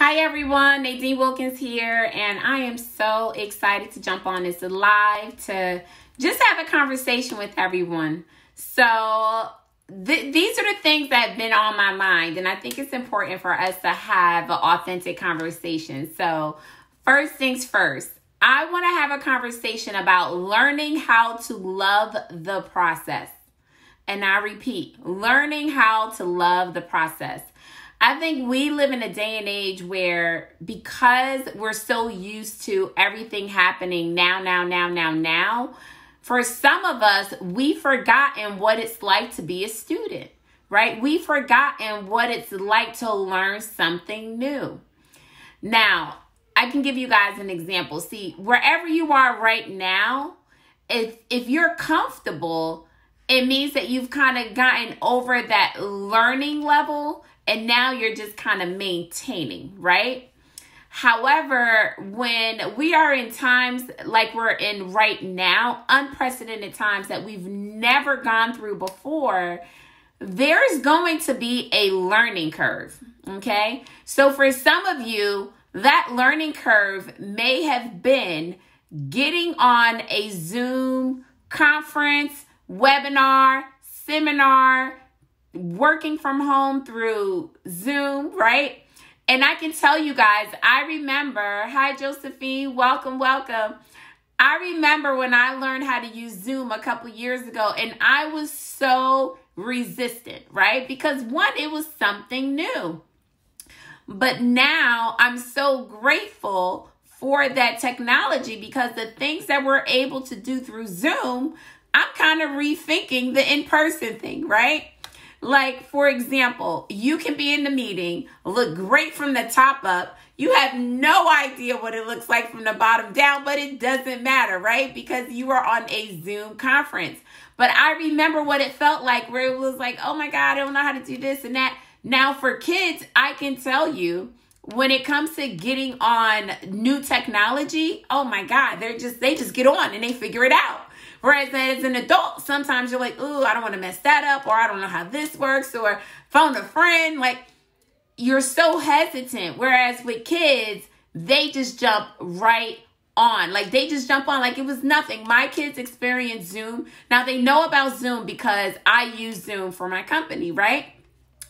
Hi everyone, Nadine Wilkins here, and I am so excited to jump on this live to just have a conversation with everyone. So these are the things that have been on my mind, and I think it's important for us to have an authentic conversation. So first things first, I want to have a conversation about learning how to love the process. And I repeat, learning how to love the process. I think we live in a day and age where because we're so used to everything happening now, for some of us, we've forgotten what it's like to be a student, right? We've forgotten what it's like to learn something new. Now, I can give you guys an example. See, wherever you are right now, if you're comfortable, it means that you've kind of gotten over that learning level and now you're just kind of maintaining, right? However, when we are in times like we're in right now, unprecedented times that we've never gone through before, there's going to be a learning curve, okay? So for some of you, that learning curve may have been getting on a Zoom conference, webinar, seminar, working from home through Zoom, right? And I can tell you guys, I remember, hi Josephine, welcome. I remember when I learned how to use Zoom a couple years ago, and I was so resistant, right? Because one, it was something new. But now I'm so grateful for that technology because the things that we're able to do through Zoom, I'm kind of rethinking the in-person thing, right? Like, for example, you can be in the meeting, look great from the top up. You have no idea what it looks like from the bottom down, but it doesn't matter, right? Because you are on a Zoom conference. But I remember what it felt like where it was like, oh my God, I don't know how to do this and that. Now for kids, I can tell you when it comes to getting on new technology, oh my God, they just get on and they figure it out. Whereas as an adult, sometimes you're like, ooh, I don't want to mess that up, or I don't know how this works, or phone a friend. Like, you're so hesitant. Whereas with kids, they just jump right on. Like, they just jump on like it was nothing. My kids experience Zoom. Now, they know about Zoom because I use Zoom for my company, right?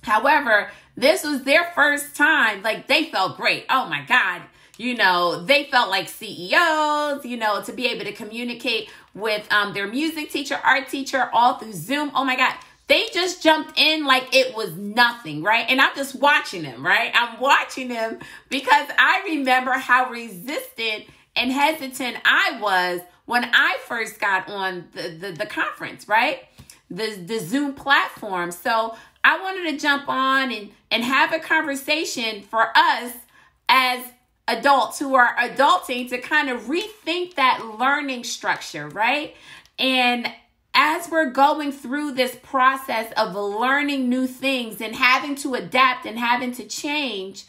However, this was their first time. Like, they felt great. Oh, my God. You know, they felt like CEOs, you know, to be able to communicate with their music teacher, art teacher, all through Zoom. Oh my God, they just jumped in like it was nothing, right? And I'm just watching them, right? I'm watching them because I remember how resistant and hesitant I was when I first got on the conference, right? The Zoom platform. So I wanted to jump on and have a conversation for us as adults who are adulting to kind of rethink that learning structure, right? And as we're going through this process of learning new things and having to adapt and having to change,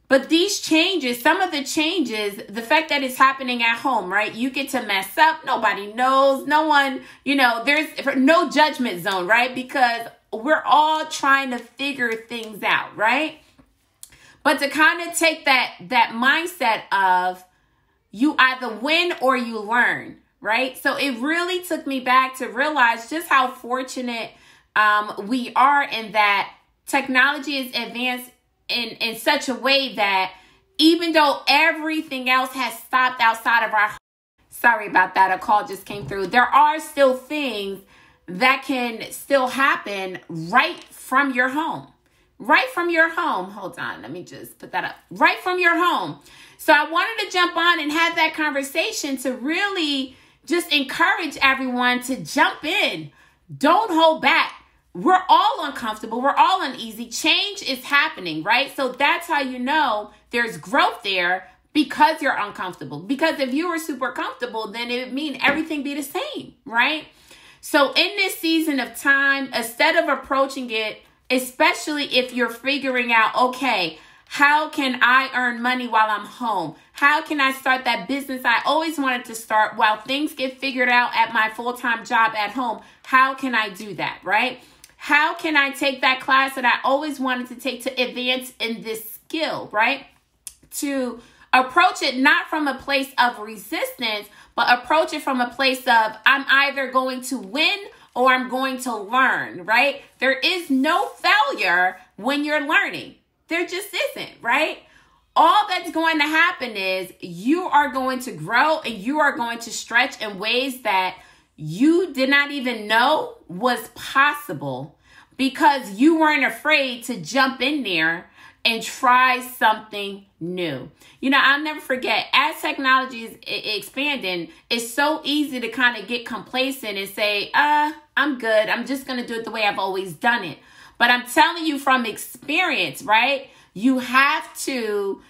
but these changes, some of the changes, the fact that it's happening at home, right? You get to mess up. Nobody knows. No one, you know, there's no judgment zone, right? Because we're all trying to figure things out, right? But to kind of take that mindset of you either win or you learn, right? So it really took me back to realize just how fortunate we are in that technology is advanced in such a way that even though everything else has stopped outside of our, sorry about that, a call just came through. There are still things that can still happen right from your home. Right from your home. Hold on. Let me just put that up. Right from your home. So I wanted to jump on and have that conversation to really just encourage everyone to jump in. Don't hold back. We're all uncomfortable. We're all uneasy. Change is happening, right? So that's how you know there's growth there because you're uncomfortable. Because if you were super comfortable, then it would mean everything be the same, right? So in this season of time, instead of approaching it, especially if you're figuring out, okay, how can I earn money while I'm home? How can I start that business I always wanted to start while things get figured out at my full-time job at home? How can I do that, right? How can I take that class that I always wanted to take to advance in this skill, right? to approach it not from a place of resistance, but approach it from a place of I'm either going to win or I'm going to learn, right? There is no failure when you're learning. There just isn't, right? All that's going to happen is you are going to grow and you are going to stretch in ways that you did not even know was possible because you weren't afraid to jump in there and try something new. You know, I'll never forget, as technology is expanding, it's so easy to kind of get complacent and say, I'm good. I'm just going to do it the way I've always done it. But I'm telling you from experience, right? You have to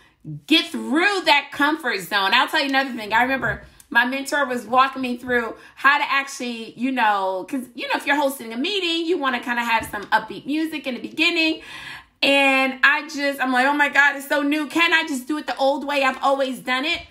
get through that comfort zone. I'll tell you another thing. I remember my mentor was walking me through how to actually, because, if you're hosting a meeting, you want to kind of have some upbeat music in the beginning. And I'm like, oh my God, it's so new. Can I just do it the old way I've always done it?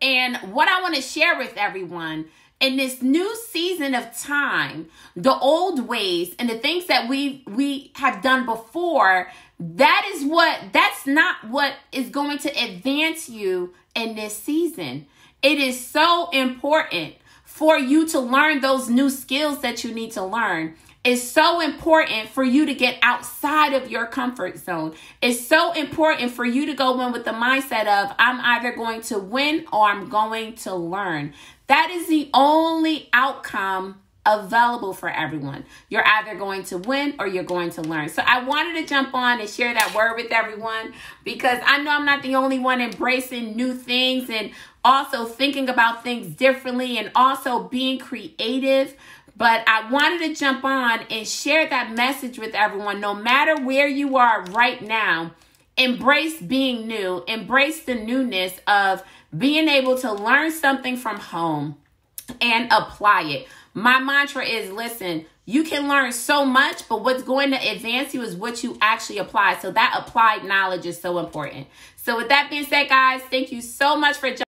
And what I want to share with everyone in this new season of time, the old ways and the things that we have done before, that's not what is going to advance you in this season. It is so important for you to learn those new skills that you need to learn. It's so important for you to get outside of your comfort zone. It's so important for you to go in with the mindset of I'm either going to win or I'm going to learn. That is the only outcome available for everyone. You're either going to win or you're going to learn. So I wanted to jump on and share that word with everyone because I know I'm not the only one embracing new things and also thinking about things differently and also being creative. But I wanted to jump on and share that message with everyone. No matter where you are right now, embrace being new. Embrace the newness of being able to learn something from home and apply it. My mantra is, listen, you can learn so much, but what's going to advance you is what you actually apply. So that applied knowledge is so important. So with that being said, guys, thank you so much for joining.